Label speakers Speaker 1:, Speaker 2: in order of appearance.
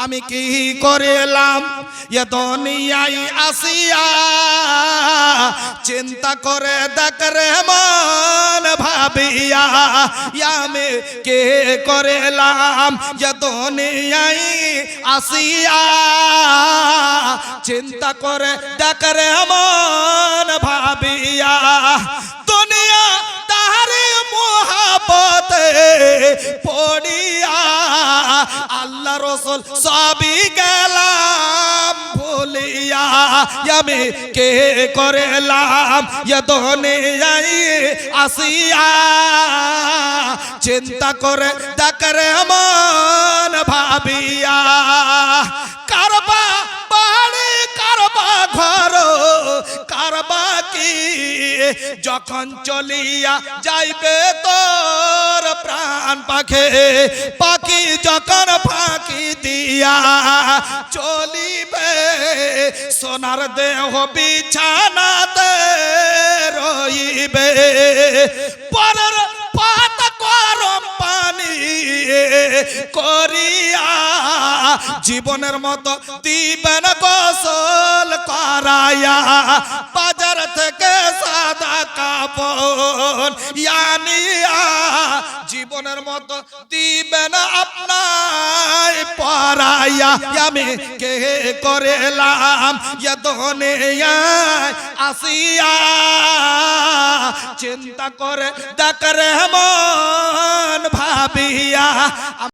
Speaker 1: আমি কি করিলাম এ দুনিয়ায় আসিয়া চিন্তা করে দেখ রে মন ভাবিয়া আমি কি করিলাম এ দুনিয়ায় আসিয়া চিন্তা করে দেখ রে মন ভাবিয়া দুনিয়া তাহারে মোহাবতে পড়িয়া আল্লাহ রসুল সবই গেলাম ভুলিয়া আমি কে করিলাম এ দুনিয়ায় আসিয়া চিন্তা করে দেখ রে মন ভাবিয়া কারবা বাড়ি কারবা ঘর কারবা কি যখন চলিয়া যাইবে তোর প্রাণ পাখি পাখি যখন ফাঁকি দিয়া চলিবে সোনার দেহ বিছানাতে রইবে পরের পাত গরম পানি করিয়া জীবনের মতো দিবেন গোসল করাইয়া বাজার থেকে সাদা কাপড় আনিয়া জীবনের মতো দিবেন আপনার পরাইয়া আমি কে করিলাম এ দুনিয়ায় আসিয়া চিন্তা করে দেখ রে মন ভাবিয়া